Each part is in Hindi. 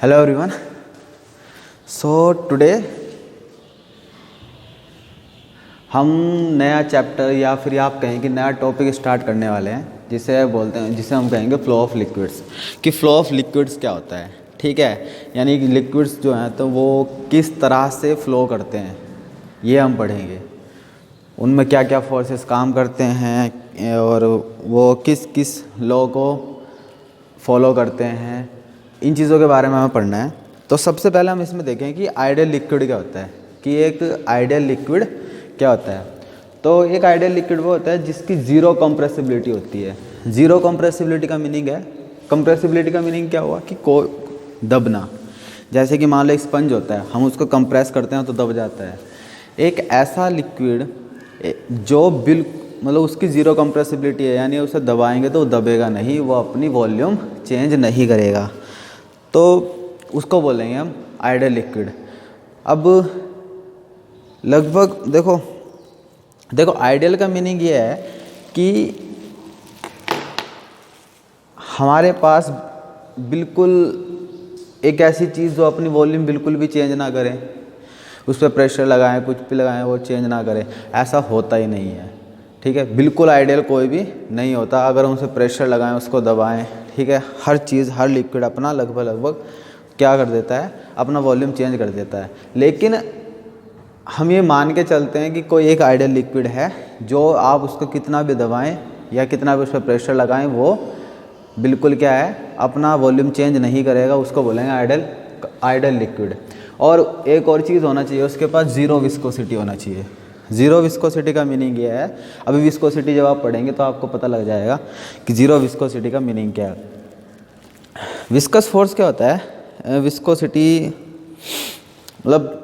Hello everyone. सो टुडे हम नया चैप्टर या फिर आप कहें कि नया टॉपिक स्टार्ट करने वाले हैं जिसे बोलते हैं, जिसे हम कहेंगे फ्लो ऑफ लिक्विड्स। कि फ्लो ऑफ लिक्विड्स क्या होता है, ठीक है। यानी कि लिक्विड्स जो हैं तो वो किस तरह से फ़्लो करते हैं ये हम पढ़ेंगे। उनमें क्या क्या फोर्सेस काम करते हैं और वो किस किस लॉ को फॉलो करते हैं, इन चीज़ों के बारे में हमें पढ़ना है। तो सबसे पहले हम इसमें देखें कि आइडियल लिक्विड क्या होता है, कि एक आइडियल लिक्विड क्या होता है। तो एक आइडियल लिक्विड वो होता है जिसकी ज़ीरो कंप्रेसिबिलिटी होती है। ज़ीरो कंप्रेसिबिलिटी का मीनिंग है, कंप्रेसिबिलिटी का मीनिंग क्या हुआ कि को दबना। जैसे कि मान लो एक स्पंज होता है, हम उसको कंप्रेस करते हैं तो दब जाता है। एक ऐसा लिक्विड जो मतलब उसकी ज़ीरो कंप्रेसिबिलिटी है, यानी उसे दबाएंगे तो दबेगा नहीं, वो अपनी वॉल्यूम चेंज नहीं करेगा, तो उसको बोलेंगे हम आइडियल लिक्विड। अब लगभग देखो आइडियल का मीनिंग ये है कि हमारे पास बिल्कुल एक ऐसी चीज़ जो अपनी वॉल्यूम बिल्कुल भी चेंज ना करे, उस पर प्रेशर लगाएं, कुछ भी लगाएं, वो चेंज ना करे, ऐसा होता ही नहीं है, ठीक है। बिल्कुल आइडियल कोई भी नहीं होता। अगर हम उसे प्रेशर लगाएं, उसको दबाएं, ठीक है, हर चीज़, हर लिक्विड अपना लगभग क्या कर देता है, अपना वॉल्यूम चेंज कर देता है। लेकिन हम ये मान के चलते हैं कि कोई एक आइडियल लिक्विड है जो आप उसको कितना भी दबाएं या कितना भी उस पर प्रेशर लगाएं, वो बिल्कुल क्या है, अपना वॉल्यूम चेंज नहीं करेगा, उसको बोलेंगे आइडियल लिक्विड। और एक और चीज़ होना चाहिए, उसके पास ज़ीरो विस्कोसिटी होना चाहिए। ज़ीरो विस्कोसिटी का मीनिंग ये है, अभी विस्कोसिटी जब आप पढ़ेंगे तो आपको पता लग जाएगा कि ज़ीरो विस्कोसिटी का मीनिंग क्या है। विस्कस फोर्स क्या होता है, विस्कोसिटी मतलब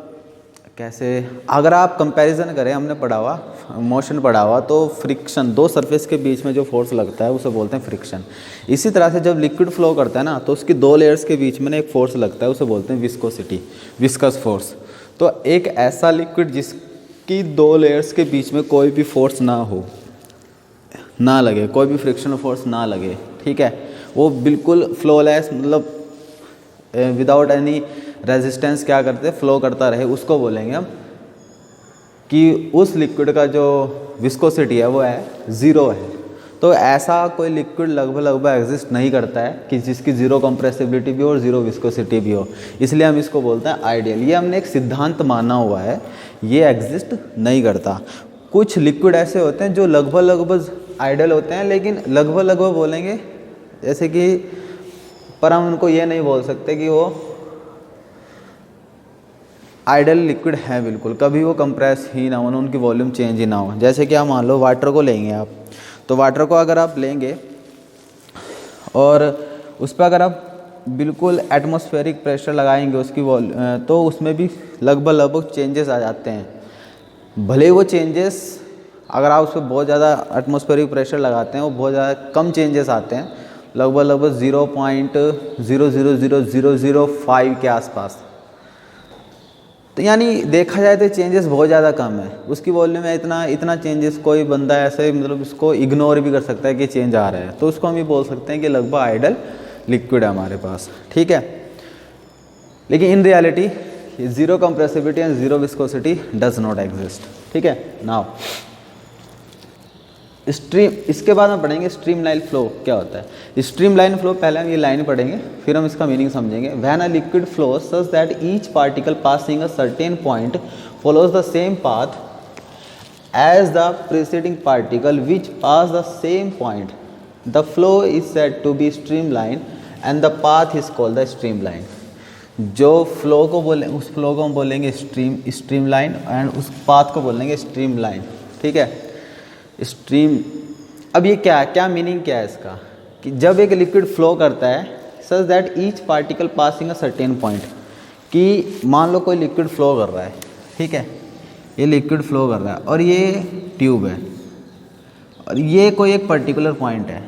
कैसे, अगर आप कंपैरिजन करें, हमने पढ़ा हुआ मोशन पढ़ा हुआ, तो फ्रिक्शन, दो सरफेस के बीच में जो फोर्स लगता है उसे बोलते हैं फ्रिक्शन। इसी तरह से जब लिक्विड फ्लो करता है ना, तो उसकी दो लेयर्स के बीच में एक फोर्स लगता है, उसे बोलते हैं विस्कोसिटी, विस्कस फोर्स। तो एक ऐसा लिक्विड जिसकी दो लेयर्स के बीच में कोई भी फोर्स ना लगे, कोई भी फ्रिक्शनल फोर्स ना लगे, ठीक है, वो बिल्कुल फ्लोलेस, मतलब विदाउट एनी रेजिस्टेंस क्या करते, फ्लो करता रहे, उसको बोलेंगे हम कि उस लिक्विड का जो विस्कोसिटी है वो है ज़ीरो है। तो ऐसा कोई लिक्विड लगभग एग्जिस्ट नहीं करता है कि जिसकी ज़ीरो कंप्रेसिबिलिटी भी हो और ज़ीरो विस्कोसिटी भी हो, इसलिए हम इसको बोलते हैं आइडियल। ये हमने एक सिद्धांत माना हुआ है, ये एग्जिस्ट नहीं करता। कुछ लिक्विड ऐसे होते हैं जो लगभग आइडियल होते हैं, लेकिन लगभग बोलेंगे जैसे कि, पर हम उनको ये नहीं बोल सकते कि वो आइडियल लिक्विड है बिल्कुल, कभी वो कंप्रेस ही ना हो, उनकी वॉल्यूम चेंज ही ना हो। जैसे कि आप मान लो वाटर को लेंगे आप, तो वाटर को अगर आप लेंगे और उस पर अगर आप बिल्कुल एटमॉस्फेरिक प्रेशर लगाएंगे उसकी तो उसमें भी लगभग चेंजेस आ जाते हैं। भले वो चेंजेस, अगर आप उस पर बहुत ज़्यादा एटमॉस्फेरिक प्रेशर लगाते हैं, वो बहुत ज़्यादा कम चेंजेस आते हैं, लगभग 0.0000005 के आसपास। तो यानी देखा जाए तो चेंजेस बहुत ज़्यादा कम है, उसकी वॉल्यूम में इतना चेंजेस कोई बंदा ऐसे मतलब इसको इग्नोर भी कर सकता है कि चेंज आ रहा है, तो उसको हम ये बोल सकते हैं कि लगभग आइडियल लिक्विड है हमारे पास, ठीक है। लेकिन in reality zero compressibility and zero viscosity does not exist, ठीक है। नाउ स्ट्रीम, इसके बाद हम पढ़ेंगे स्ट्रीम लाइन फ्लो क्या होता है। स्ट्रीम लाइन फ्लो, पहले हम ये लाइन पढ़ेंगे फिर हम इसका मीनिंग समझेंगे। When a liquid flows such that each particle passing a certain point follows the same path as the preceding particle which pass the same point, the flow is said to be stream line and the path is called the stream line. जो फ्लो को बोले, उस फ्लो को हम बोलेंगे स्ट्रीम लाइन, एंड उस पाथ को बोलेंगे स्ट्रीम लाइन, ठीक है। स्ट्रीम, अब ये क्या मीनिंग क्या है इसका, कि जब एक लिक्विड फ्लो करता है सच that each particle passing a certain point, कि मान लो कोई लिक्विड फ्लो कर रहा है, ठीक है, ये लिक्विड फ्लो कर रहा है और ये ट्यूब है और ये कोई एक पर्टिकुलर पॉइंट है।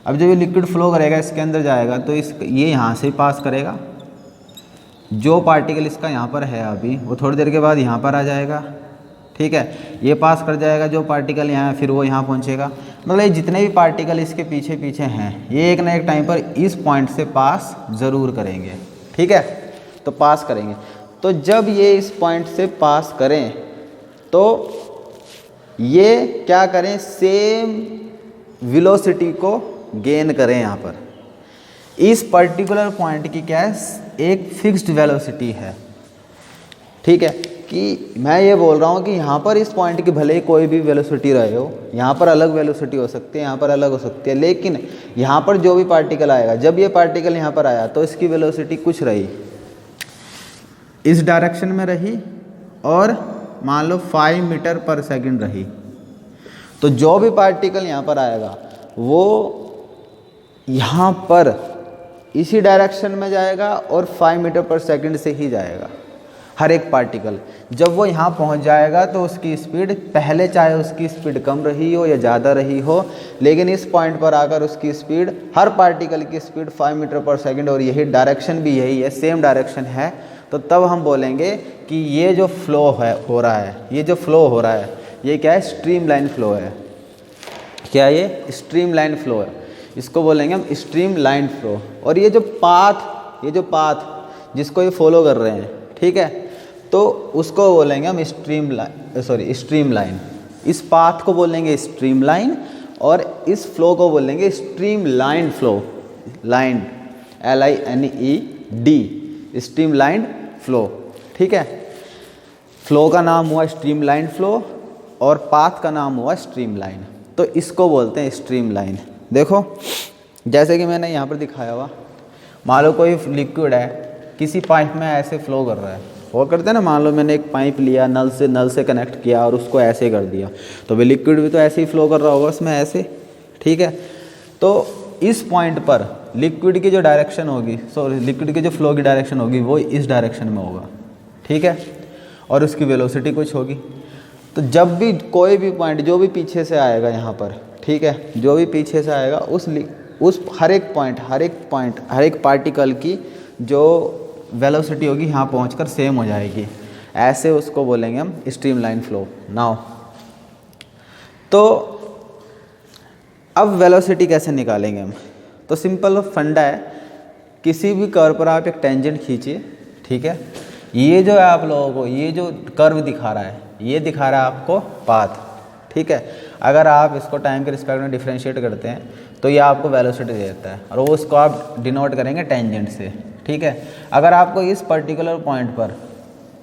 अब जब ये लिक्विड फ्लो करेगा, इसके अंदर जाएगा, तो ये यहाँ से पास करेगा, जो पार्टिकल इसका यहाँ पर है अभी, वो थोड़ी देर के बाद यहाँ पर आ जाएगा, ठीक है, ये पास कर जाएगा जो पार्टिकल यहाँ है, फिर वो यहाँ पहुँचेगा। मतलब ये जितने भी पार्टिकल इसके पीछे हैं, ये एक ना एक टाइम पर इस पॉइंट से पास ज़रूर करेंगे, ठीक है, तो पास करेंगे। तो जब ये इस पॉइंट से पास करें तो ये क्या करें, सेम वेलोसिटी को गेन करें। यहाँ पर इस पर्टिकुलर पॉइंट की क्या है, एक फिक्स्ड वेलोसिटी है। ठीक है, कि मैं ये बोल रहा हूँ कि यहाँ पर इस पॉइंट की भले ही कोई भी वेलोसिटी रहे हो, यहाँ पर अलग वेलोसिटी हो सकती है, यहाँ पर अलग हो सकती है, लेकिन यहाँ पर जो भी पार्टिकल आएगा, जब ये पार्टिकल यहाँ पर आया तो इसकी वेलोसिटी कुछ रही, इस डायरेक्शन में रही और मान लो 5 मीटर पर सेकंड रही। तो जो भी पार्टिकल यहाँ पर आएगा वो यहाँ पर इसी डायरेक्शन में जाएगा और 5 मीटर पर सेकंड से ही जाएगा हर एक पार्टिकल। जब वो यहाँ पहुँच जाएगा तो उसकी स्पीड, पहले चाहे उसकी स्पीड कम रही हो या ज़्यादा रही हो, लेकिन इस पॉइंट पर आकर उसकी स्पीड, हर पार्टिकल की स्पीड 5 मीटर पर सेकंड, और यही डायरेक्शन भी यही है, सेम डायरेक्शन है। तो तब हम बोलेंगे कि ये जो फ्लो है हो रहा है, ये जो फ्लो हो रहा है ये क्या है, स्ट्रीम लाइन फ्लो है। क्या ये स्ट्रीम लाइन फ्लो है, इसको बोलेंगे हम स्ट्रीम लाइन फ्लो। और ये जो पाथ जिसको ये फॉलो कर रहे हैं, ठीक है, तो उसको बोलेंगे हम स्ट्रीम लाइन। इस पाथ को बोलेंगे स्ट्रीम लाइन और इस फ्लो को बोलेंगे stream line flow. Line LINED, stream line flow. ठीक है, फ्लो का नाम हुआ स्ट्रीम लाइन फ्लो और पाथ का नाम हुआ स्ट्रीम लाइन। तो इसको बोलते हैं स्ट्रीम लाइन। देखो जैसे कि मैंने यहाँ पर दिखाया हुआ, मान लो कोई लिक्विड है किसी पाइप में ऐसे फ्लो कर रहा है, वो करते हैं ना, मान लो मैंने एक पाइप लिया, नल से कनेक्ट किया और उसको ऐसे कर दिया, तो भाई लिक्विड भी तो ऐसे ही फ्लो कर रहा होगा उसमें ऐसे। ठीक है, तो इस पॉइंट पर लिक्विड की जो डायरेक्शन होगी, लिक्विड की जो फ्लो की डायरेक्शन होगी वो इस डायरेक्शन में होगा। ठीक है, और उसकी वेलोसिटी कुछ होगी। तो जब भी कोई भी पॉइंट जो भी पीछे से आएगा यहाँ पर, ठीक है, जो भी पीछे से आएगा उस हर एक पार्टिकल की जो वेलोसिटी होगी यहाँ पहुँचकर सेम हो जाएगी। ऐसे उसको बोलेंगे हम स्ट्रीम लाइन फ्लो। नाउ तो अब वेलोसिटी कैसे निकालेंगे हम, तो सिंपल फंडा है, किसी भी कर्व पर आप एक टेंजेंट खींचिए। ठीक है, ये जो है आप लोगों को ये जो कर्व दिखा रहा है, ये दिखा रहा है आपको पाथ। ठीक है, अगर आप इसको टाइम के रिस्पेक्ट में डिफरेंशिएट करते हैं तो ये आपको वेलोसिटी देता है और वो उसको आप डिनोट करेंगे टेंजेंट से। ठीक है, अगर आपको इस पर्टिकुलर पॉइंट पर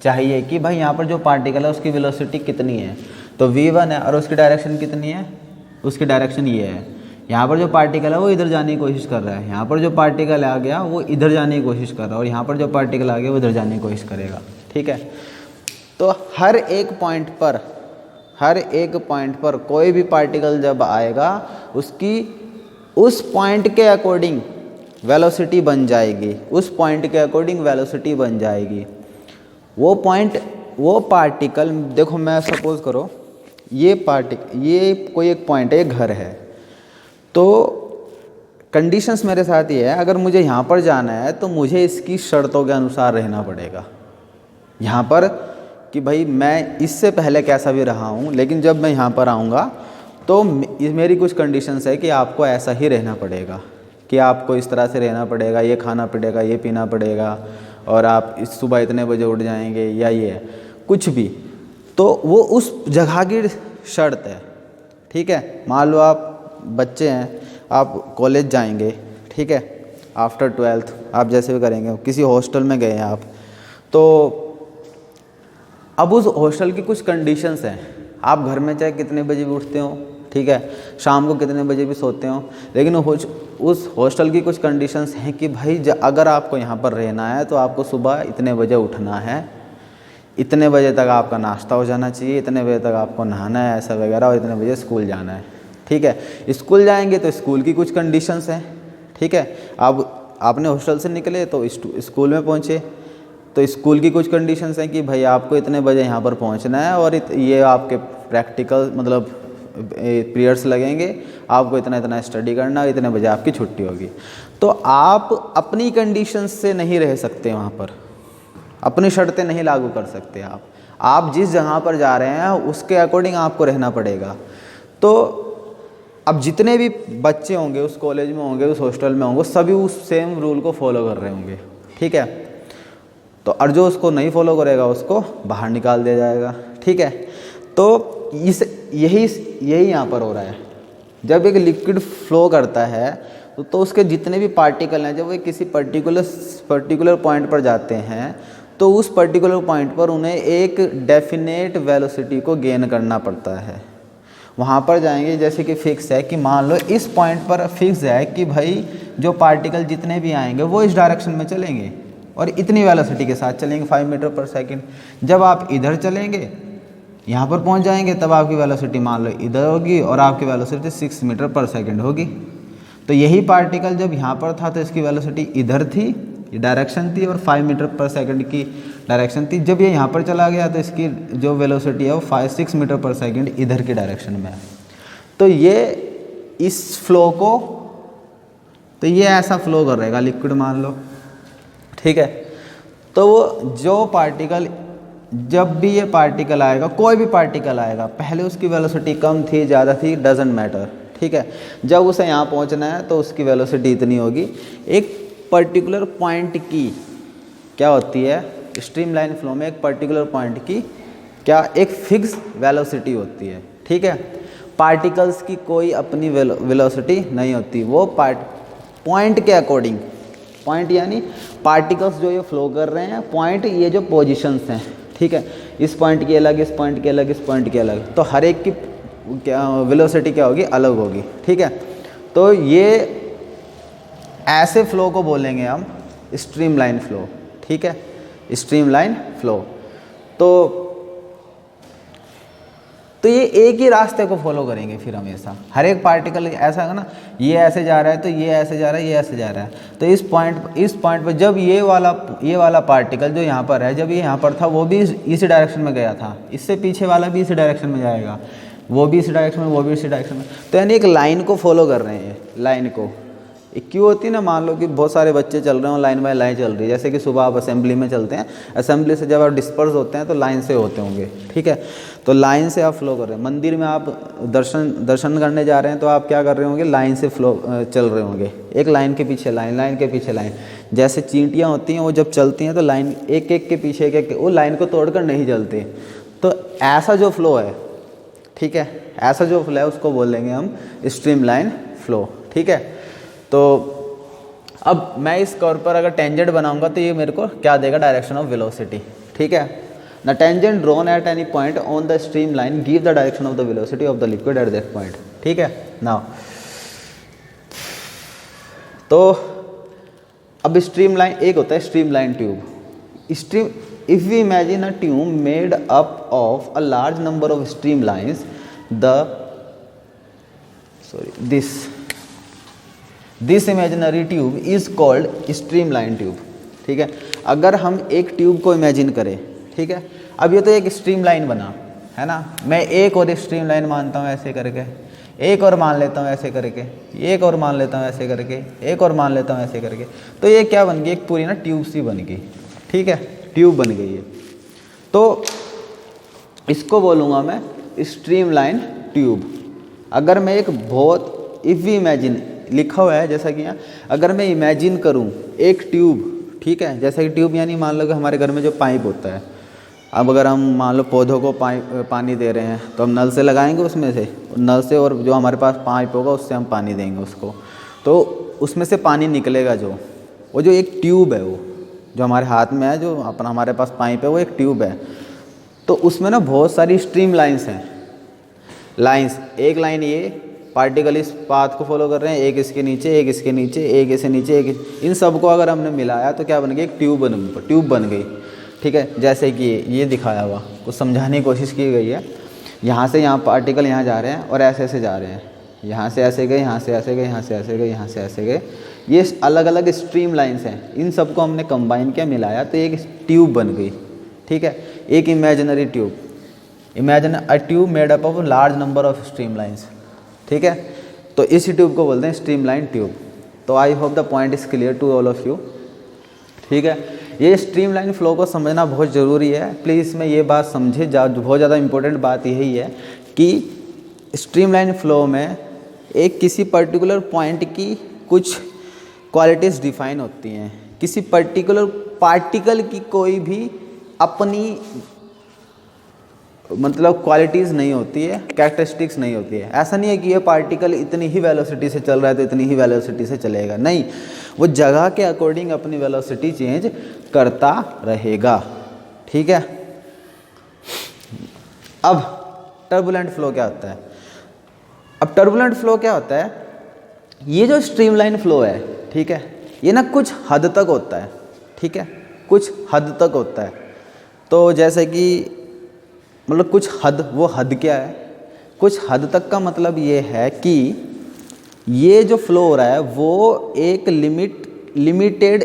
चाहिए कि भाई यहाँ पर जो पार्टिकल है उसकी वेलोसिटी कितनी है, तो v1 है और उसकी डायरेक्शन कितनी है, उसकी डायरेक्शन ये है। यहाँ पर जो पार्टिकल है वो इधर जाने की कोशिश कर रहा है, यहाँ पर जो पार्टिकल आ गया वो इधर जाने की कोशिश कर रहा है और यहाँ पर जो पार्टिकल आ गया वो इधर जाने की कोशिश करेगा। ठीक है, तो हर एक पॉइंट पर कोई भी पार्टिकल जब आएगा उसकी उस पॉइंट के अकॉर्डिंग वेलोसिटी बन जाएगी, उस पॉइंट के अकॉर्डिंग वेलोसिटी बन जाएगी। वो पार्टिकल देखो, मैं सपोज करो ये कोई एक पॉइंट है, एक घर है, तो कंडीशंस मेरे साथ ये है, अगर मुझे यहाँ पर जाना है तो मुझे इसकी शर्तों के अनुसार रहना पड़ेगा यहाँ पर, कि भाई मैं इससे पहले कैसा भी रहा हूँ, लेकिन जब मैं यहाँ पर आऊँगा तो मेरी कुछ कंडीशंस है कि आपको ऐसा ही रहना पड़ेगा, कि आपको इस तरह से रहना पड़ेगा, ये खाना पड़ेगा, ये पीना पड़ेगा, और आप इस सुबह इतने बजे उठ जाएंगे, या ये कुछ भी, तो वो उस जगह की शर्त है। ठीक है, मान लो आप बच्चे हैं, आप कॉलेज जाएंगे, ठीक है, आफ्टर 12th आप जैसे भी करेंगे, किसी हॉस्टल में गए हैं आप, तो अब उस हॉस्टल की कुछ कंडीशंस हैं। आप घर में चाहे कितने बजे भी उठते हो, ठीक है, शाम को कितने बजे भी सोते हो, लेकिन उस हॉस्टल की कुछ कंडीशंस हैं कि भाई अगर आपको यहाँ पर रहना है तो आपको सुबह इतने बजे उठना है, इतने बजे तक आपका नाश्ता हो जाना चाहिए, इतने बजे तक आपको नहाना है ऐसा वगैरह, और इतने बजे स्कूल जाना है। ठीक है, स्कूल जाएंगे तो स्कूल की कुछ कंडीशंस हैं। ठीक है, अब आपने हॉस्टल से निकले तो स्कूल में पहुँचे तो स्कूल की कुछ कंडीशंस हैं कि भाई आपको इतने बजे यहाँ पर पहुँचना है और ये आपके प्रैक्टिकल मतलब पीरियड्स लगेंगे, आपको इतना स्टडी करना है, इतने बजे आपकी छुट्टी होगी। तो आप अपनी कंडीशंस से नहीं रह सकते, वहाँ पर अपनी शर्तें नहीं लागू कर सकते। आप जिस जगह पर जा रहे हैं उसके अकॉर्डिंग आपको रहना पड़ेगा। तो अब जितने भी बच्चे होंगे उस कॉलेज में होंगे, उस हॉस्टल में होंगे, सभी उस सेम रूल को फॉलो कर रहे होंगे। ठीक है। तो और जो उसको नहीं फॉलो करेगा उसको बाहर निकाल दिया जाएगा, ठीक है। तो यही यहाँ पर हो रहा है। जब एक लिक्विड फ्लो करता है तो उसके जितने भी पार्टिकल हैं, जब वो किसी पर्टिकुलर पॉइंट पर जाते हैं तो उस पर्टिकुलर पॉइंट पर उन्हें एक डेफिनेट वेलोसिटी को गेन करना पड़ता है। वहाँ पर जाएंगे, जैसे कि फिक्स है कि मान लो इस पॉइंट पर फिक्स है कि भाई जो पार्टिकल जितने भी आएंगे वो इस डायरेक्शन में चलेंगे और इतनी वेलोसिटी के साथ चलेंगे 5 मीटर पर सेकेंड। जब आप इधर चलेंगे, यहाँ पर पहुँच जाएंगे, तब आपकी वेलोसिटी मान लो इधर होगी और आपकी वेलोसिटी 6 मीटर पर सेकेंड होगी। तो यही पार्टिकल जब यहाँ पर था तो इसकी वेलोसिटी इधर थी, ये डायरेक्शन थी, और 5 मीटर पर सेकंड की डायरेक्शन थी। जब ये यहाँ पर चला गया तो इसकी जो वेलोसिटी है वो 6 मीटर पर सेकंड इधर की डायरेक्शन में है। तो ये इस फ्लो को, तो ये ऐसा फ्लो कर रहेगा लिक्विड मान लो, ठीक है। तो वो जो पार्टिकल, जब भी ये पार्टिकल आएगा, कोई भी पार्टिकल आएगा, पहले उसकी वेलोसिटी कम थी ज़्यादा थी डजेंट मैटर, ठीक है। जब उसे यहाँ पहुँचना है तो उसकी वेलोसिटी इतनी होगी। एक पर्टिकुलर पॉइंट की क्या होती है, स्ट्रीमलाइन फ्लो में एक पर्टिकुलर पॉइंट की क्या एक फिक्स वेलोसिटी होती है, ठीक है। पार्टिकल्स की कोई अपनी वेलोसिटी नहीं होती, वो पॉइंट के अकॉर्डिंग, पॉइंट यानी पार्टिकल्स जो ये फ्लो कर रहे हैं, पॉइंट ये जो पोजीशंस हैं, ठीक है, इस पॉइंट की अलग, इस पॉइंट की अलग, इस पॉइंट की अलग, तो हर एक की क्या वेलोसिटी क्या होगी, अलग होगी, ठीक है। तो ये ऐसे फ्लो को बोलेंगे हम स्ट्रीमलाइन फ्लो, ठीक है, स्ट्रीमलाइन फ्लो। तो ये एक ही रास्ते को फॉलो करेंगे फिर हमेशा, हर एक पार्टिकल ऐसा है ना, ये ऐसे जा रहा है तो ये ऐसे जा रहा है, ये ऐसे जा रहा है। तो इस पॉइंट पर जब ये वाला पार्टिकल जो यहाँ पर है, जब ये यहाँ पर था वो भी इसी डायरेक्शन में गया था, इससे पीछे वाला भी इसी डायरेक्शन में जाएगा, वो भी इसी डायरेक्शन में, वो भी इसी डायरेक्शन में। तो यानी एक लाइन को फॉलो कर रहे हैं, लाइन को। एक क्यों होती है ना, मान लो कि बहुत सारे बच्चे चल रहे हो, लाइन बाय लाइन चल रही है, जैसे कि सुबह आप असेंबली में चलते हैं, असेंबली से जब आप डिस्पर्स होते हैं तो लाइन से होते होंगे, ठीक है। तो लाइन से आप फ्लो कर रहे हैं। मंदिर में आप दर्शन करने जा रहे हैं तो आप क्या कर रहे होंगे, लाइन से फ्लो चल रहे होंगे, एक लाइन के पीछे लाइन, लाइन के पीछे लाइन। जैसे चींटियाँ होती हैं वो जब चलती हैं तो लाइन एक एक के पीछे एक, वो लाइन को तोड़कर नहीं चलती। तो ऐसा जो फ्लो है, ठीक है, ऐसा जो फ्लो है उसको बोलेंगे हम स्ट्रीमलाइन फ्लो, ठीक है। तो अब मैं इस कर्व पर अगर टेंजेंट बनाऊंगा तो ये मेरे को क्या देगा, डायरेक्शन ऑफ वेलोसिटी, ठीक है। The tangent drawn at any point on the streamline give the direction of the velocity of the liquid at that point, ठीक है। नाउ तो अब स्ट्रीमलाइन, एक होता है streamline tube. If we imagine a tube made up of a large number of streamlines, this imaginary tube is called streamline tube, ठीक है। अगर हम एक ट्यूब को इमेजिन करें, ठीक है, अब ये तो एक स्ट्रीमलाइन बना है ना, मैं एक और स्ट्रीमलाइन मानता हूँ ऐसे करके, एक और मान लेता हूँ ऐसे करके, एक और मान लेता हूँ ऐसे करके, एक और मान लेता हूँ ऐसे करके, तो ये क्या बन गई, एक पूरी ना ट्यूब सी बन गई, ठीक है, ट्यूब बन गई है। तो इसको बोलूँगा मैं स्ट्रीमलाइन ट्यूब। अगर मैं एक बहुत, इफ़ वी इमेजिन लिखा हुआ है जैसा कि यहाँ, अगर मैं इमेजिन करूँ एक ट्यूब, ठीक है, जैसा कि ट्यूब यानी मान लो कि हमारे घर में जो पाइप होता है, अब अगर हम मान लो पौधों को पानी दे रहे हैं तो हम नल से लगाएंगे उसमें से, नल से, और जो हमारे पास पाइप होगा उससे हम पानी देंगे उसको, तो उसमें से पानी निकलेगा। वो जो एक ट्यूब है, वो जो हमारे हाथ में है, जो अपना हमारे पास पाइप है, वो एक ट्यूब है। तो उसमें ना बहुत सारी स्ट्रीम लाइन्स हैं, लाइन्स, एक लाइन ये पार्टिकल इस पाथ को फॉलो कर रहे हैं, एक इसके नीचे, एक इसके नीचे, एक इसके नीचे, एक, इन सब को अगर हमने मिलाया तो क्या बन गई, एक ट्यूब बन गई, ठीक है। जैसे कि ये दिखाया हुआ, कुछ समझाने की कोशिश की गई है, यहाँ से यहाँ पार्टिकल यहाँ जा रहे हैं और ऐसे ऐसे जा रहे हैं, यहाँ से ऐसे गए, यहाँ से ऐसे गए, यहाँ से ऐसे गए, यहाँ से ऐसे गए, ये अलग अलग स्ट्रीम लाइन्स हैं। इन सबको हमने कंबाइन किया, मिलाया तो एक ट्यूब बन गई, ठीक है, एक imaginary tube. Imagine a tube made up of large number of stream lines, ठीक है। तो इस ट्यूब को बोलते हैं स्ट्रीमलाइन ट्यूब। तो I hope the point is clear to all of you, ठीक है। ये स्ट्रीमलाइन फ्लो को समझना बहुत ज़रूरी है, प्लीज़ इसमें ये बात समझे, बहुत ज़्यादा इंपॉर्टेंट बात यही है कि स्ट्रीमलाइन फ्लो में एक किसी पर्टिकुलर पॉइंट की कुछ क्वालिटीज़ डिफाइन होती हैं किसी पर्टिकुलर पार्टिकल की कोई भी अपनी मतलब क्वालिटीज़ नहीं होती है, कैरेक्टरिस्टिक्स नहीं होती है। ऐसा नहीं है कि ये पार्टिकल इतनी ही वेलोसिटी से चल रहा है तो इतनी ही वेलोसिटी से चलेगा, नहीं, वो जगह के अकॉर्डिंग अपनी वेलोसिटी चेंज करता रहेगा। ठीक है। अब टर्बुलेंट फ्लो क्या होता है? अब टर्बुलेंट फ्लो क्या होता है? ये जो स्ट्रीमलाइन फ्लो है, ठीक है, ये ना कुछ हद तक होता है, ठीक है, कुछ हद तक होता है। तो जैसे कि मतलब कुछ हद, वो हद क्या है? कुछ हद तक का मतलब ये है कि ये जो फ्लो हो रहा है वो एक लिमिटेड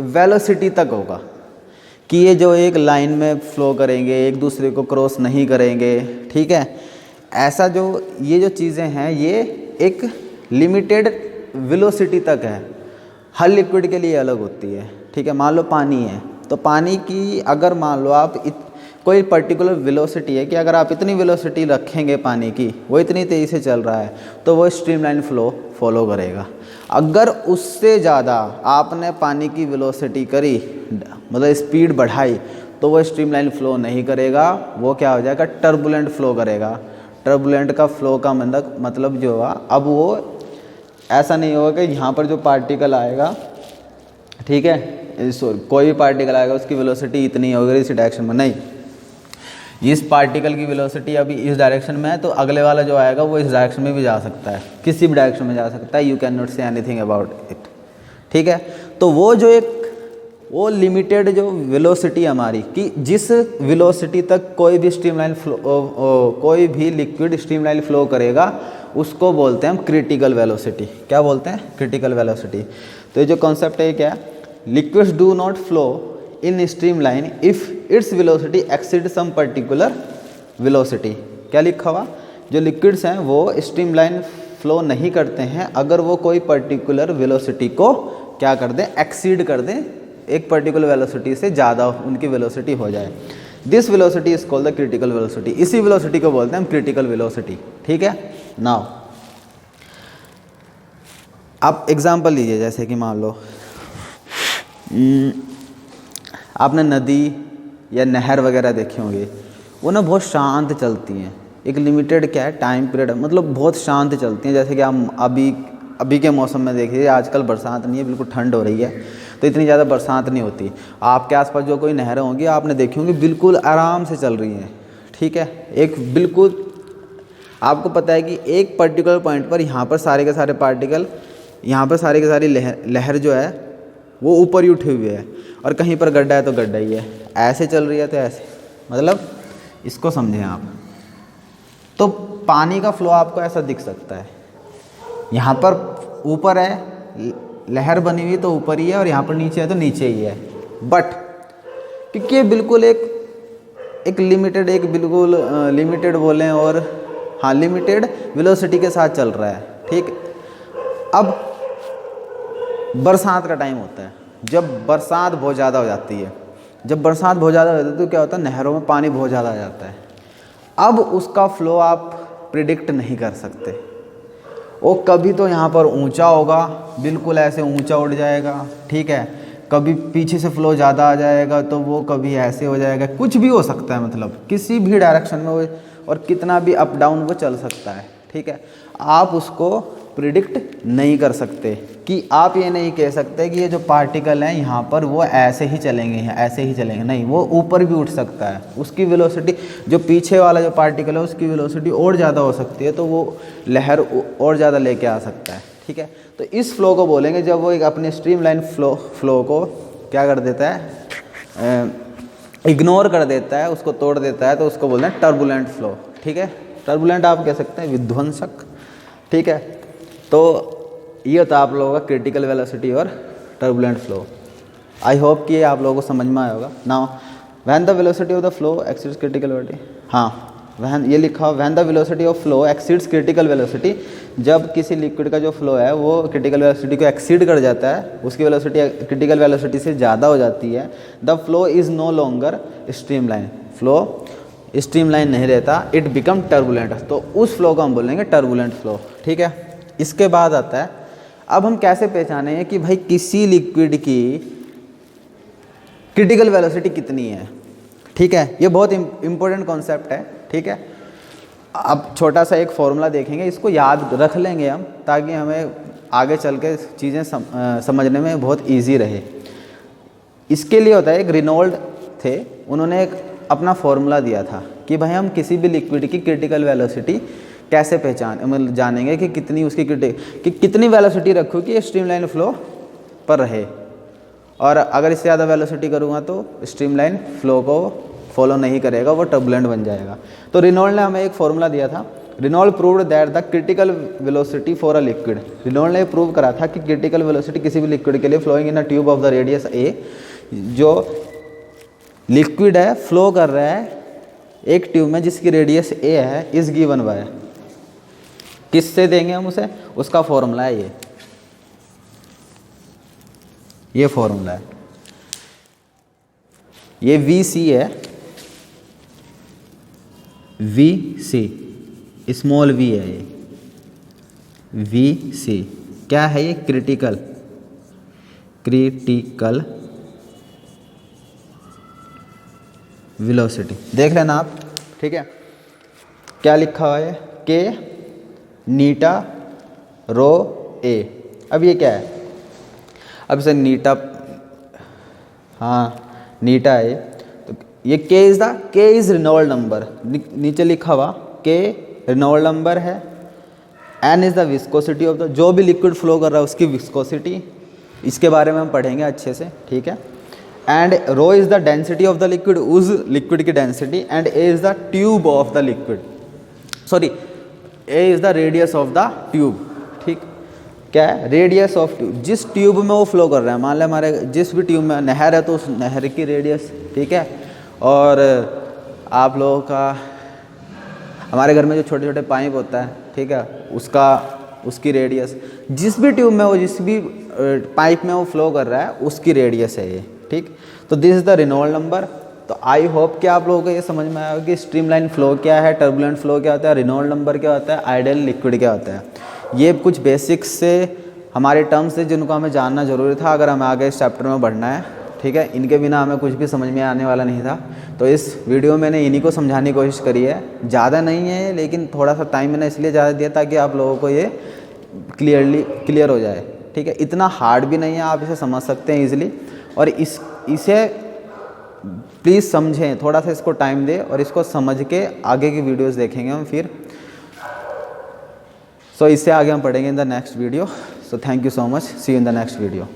वेलोसिटी तक होगा, कि ये जो एक लाइन में फ्लो करेंगे, एक दूसरे को क्रॉस नहीं करेंगे, ठीक है। ऐसा जो ये जो चीज़ें हैं ये एक लिमिटेड वेलोसिटी तक है। हर लिक्विड के लिए अलग होती है, ठीक है। मान लो पानी है, तो पानी की अगर मान लो आप कोई पर्टिकुलर वेलोसिटी है कि अगर आप इतनी वेलोसिटी रखेंगे पानी की, वो इतनी तेज़ी से चल रहा है तो वो स्ट्रीमलाइन फ्लो फॉलो करेगा। अगर उससे ज़्यादा आपने पानी की वेलोसिटी करी, मतलब स्पीड बढ़ाई, तो वो स्ट्रीमलाइन फ्लो नहीं करेगा, वो क्या हो जाएगा? टर्बुलेंट फ्लो करेगा। टर्बुलेंट का फ्लो का मतलब जो हुआ, अब वो ऐसा नहीं होगा कि यहाँ पर जो पार्टिकल आएगा, ठीक है, कोई भी पार्टिकल आएगा उसकी वेलोसिटी इतनी होगी इस डायरेक्शन में, नहीं, इस पार्टिकल की वेलोसिटी अभी इस डायरेक्शन में है तो अगले वाला जो आएगा वो इस डायरेक्शन में भी जा सकता है, किसी भी डायरेक्शन में जा सकता है। You can not say anything about it, ठीक है। तो वो जो एक वो लिमिटेड जो वेलोसिटी हमारी, कि जिस वेलोसिटी तक कोई भी स्ट्रीमलाइन फ्लो, कोई भी लिक्विड स्ट्रीमलाइन फ्लो करेगा, उसको बोलते हैं हम क्रिटिकल वेलोसिटी। क्या बोलते हैं? Critical velocity. तो ये जो कॉन्सेप्ट है क्या? Liquids do not flow in streamline if its velocity exceed some particular velocity. क्या लिखा हुआ? जो लिक्विड्स हैं वो स्ट्रीमलाइन फ्लो नहीं करते हैं अगर वो कोई पर्टिकुलर वेलोसिटी को क्या कर दें? एक्सीड कर दें, एक पर्टिकुलर वेलोसिटी से ज़्यादा उनकी वेलोसिटी हो जाए। This velocity is called the critical velocity. इसी वेलोसिटी को बोलते हैं हम क्रिटिकल वेलोसिटी, ठीक है। नाउ आप एग्जांपल लीजिए, जैसे कि मान लो आपने नदी या नहर वगैरह देखी होंगी, वो ना बहुत शांत चलती हैं, एक लिमिटेड क्या है टाइम पीरियड, मतलब बहुत शांत चलती हैं। जैसे कि हम अभी के मौसम में देखिए, आजकल बरसात नहीं है, बिल्कुल ठंड हो रही है तो इतनी ज़्यादा बरसात नहीं होती। आपके आसपास जो कोई नहरें होंगी आपने देखी होंगी, बिल्कुल आराम से चल रही हैं, ठीक है। एक बिल्कुल आपको पता है कि एक पर्टिकुलर पॉइंट पर यहाँ पर सारे के सारे पार्टिकल, यहाँ पर सारी की सारी लहर जो है वो ऊपर ही उठे हुए है, और कहीं पर गड्ढा है तो गड्ढा ही है, ऐसे चल रही है तो ऐसे, मतलब इसको समझें आप। तो पानी का फ्लो आपको ऐसा दिख सकता है, यहाँ पर ऊपर है लहर बनी हुई तो ऊपर ही है, और यहाँ पर नीचे है तो नीचे ही है। बट क्योंकि ये बिल्कुल एक लिमिटेड, एक बिल्कुल लिमिटेड बोलें, और हाँ लिमिटेड वेलोसिटी के साथ चल रहा है, ठीक। अब बरसात का टाइम होता है, जब बरसात बहुत ज़्यादा हो जाती है, जब बरसात बहुत ज़्यादा हो जाती है तो क्या होता है? नहरों में पानी बहुत ज़्यादा आ जाता है। अब उसका फ्लो आप प्रिडिक्ट नहीं कर सकते। वो कभी तो यहाँ पर ऊंचा होगा, बिल्कुल ऐसे ऊंचा उठ जाएगा, ठीक है, कभी पीछे से फ्लो ज़्यादा आ जाएगा तो वो कभी ऐसे हो जाएगा, कुछ भी हो सकता है, मतलब किसी भी डायरेक्शन में वो, और कितना भी अप डाउन वो चल सकता है, ठीक है। आप उसको प्रिडिक्ट नहीं कर सकते, कि आप ये नहीं कह सकते कि ये जो पार्टिकल हैं यहाँ पर वो ऐसे ही चलेंगे, ऐसे ही चलेंगे, नहीं, वो ऊपर भी उठ सकता है, उसकी वेलोसिटी, जो पीछे वाला जो पार्टिकल है उसकी वेलोसिटी और ज़्यादा हो सकती है, तो वो लहर और ज़्यादा लेके आ सकता है, ठीक है। तो इस फ्लो को बोलेंगे जब वो एक अपने स्ट्रीमलाइन फ्लो को क्या कर देता है? इग्नोर कर देता है, उसको तोड़ देता है, तो उसको बोलते हैं टर्बुलेंट फ्लो, ठीक है। टर्बुलेंट आप कह सकते हैं विध्वंसक, ठीक है। तो ये होता है आप लोगों का क्रिटिकल वेलोसिटी और टर्बुलेंट फ्लो। आई होप कि आप लोगों को समझ में आया होगा। Now when the velocity of the flow exceeds critical velocity, हाँ व्हेन ये लिखा हो, when the velocity of flow exceeds critical velocity, जब किसी लिक्विड का जो फ्लो है वो क्रिटिकल वेलोसिटी को एक्सीड कर जाता है, उसकी वेलोसिटी क्रिटिकल वेलोसिटी से ज़्यादा हो जाती है, the flow is no longer streamline, flow streamline नहीं रहता, इट बिकम टर्बुलेंट, तो उस फ्लो को हम बोलेंगे टर्बुलेंट फ्लो, ठीक है। इसके बाद आता है, अब हम कैसे पहचानें कि भाई किसी लिक्विड की क्रिटिकल वेलोसिटी कितनी है, ठीक है। ये बहुत इंपॉर्टेंट कॉन्सेप्ट है, ठीक है। अब छोटा सा एक फॉर्मूला देखेंगे, इसको याद रख लेंगे हम, ताकि हमें आगे चल के चीज़ें समझने में बहुत ईजी रहे। इसके लिए होता है, एक रिनॉल्ड थे, उन्होंने एक अपना फॉर्मूला दिया था कि भाई हम किसी भी लिक्विड की क्रिटिकल वेलोसिटी कैसे मतलब जानेंगे कि कितनी उसकी कितनी वेलोसिटी रखूँ कि स्ट्रीमलाइन फ्लो पर रहे, और अगर इससे ज़्यादा वेलोसिटी करूँगा तो स्ट्रीमलाइन फ्लो को फॉलो नहीं करेगा, वो टर्बुलेंट बन जाएगा। तो रिनॉल्ड ने हमें एक फॉर्मूला दिया था। Reynold proved that the critical velocity for a liquid, Reynold ने प्रूव करा था कि क्रिटिकल वेलोसिटी किसी भी लिक्विड के लिए flowing in a tube of the radius A, जो लिक्विड है फ्लो कर रहा है एक ट्यूब में जिसकी रेडियस ए है, इज गिवन बाय, किससे देंगे हम उसे, उसका फॉर्मूला है ये फॉर्मूला है, ये वी सी है, वी सी स्मॉल वी है, ये वी सी क्या है, ये क्रिटिकल वेलोसिटी, देख लेना आप, ठीक है। क्या लिखा हुआ है, के नीटा रो ए। अब ये क्या है, अब इसे नीटा, हाँ नीटा है, तो ये के इज़ रिनॉल्ड नंबर, नीचे लिखा हुआ के रिनॉल्ड नंबर है, n is the viscosity of the, जो भी लिक्विड फ्लो कर रहा है उसकी विस्कोसिटी, इसके बारे में हम पढ़ेंगे अच्छे से, ठीक है। And rho is the density of the liquid, उस लिक्विड की density, and a is the tube of the liquid, sorry a is the radius of the tube, ठीक, क्या है, रेडियस ऑफ ट्यूब, जिस ट्यूब में वो फ्लो कर रहा है। मान लें हमारे जिस भी ट्यूब में नहर है तो उस नहर की रेडियस, ठीक है। और आप लोगों का हमारे घर में जो छोटे छोटे पाइप होता है, ठीक है, उसकी रेडियस, जिस भी ट्यूब में वो, जिस भी पाइप में वो फ्लो कर रहा है उसकी रेडियस है ये, ठीक। तो this is the Reynold number. तो आई होप कि आप लोगों को ये समझ में आया कि स्ट्रीमलाइन फ्लो क्या है, टर्बुलेंट फ्लो क्या होता है, रिनॉल्ड नंबर क्या होता है, आइडियल लिक्विड क्या होता है। ये कुछ बेसिक्स से हमारे टर्म्स से जिनको हमें जानना ज़रूरी था अगर हमें आगे इस चैप्टर में बढ़ना है, ठीक है। इनके बिना हमें कुछ भी समझ में आने वाला नहीं था। तो इस वीडियो में मैंने इन्हीं को समझाने की कोशिश करी है, ज़्यादा नहीं है लेकिन थोड़ा सा टाइम मैंने इसलिए ज़्यादा दिया ताकि आप लोगों को ये क्लियर हो जाए, ठीक है। इतना हार्ड भी नहीं है, आप इसे समझ सकते हैं ईजिली, और इसे प्लीज़ समझें, थोड़ा सा इसको टाइम दें और इसको समझ के आगे की वीडियोस देखेंगे हम फिर। सो इससे आगे हम पढ़ेंगे in the next video. So thank you so much, see you in the next video.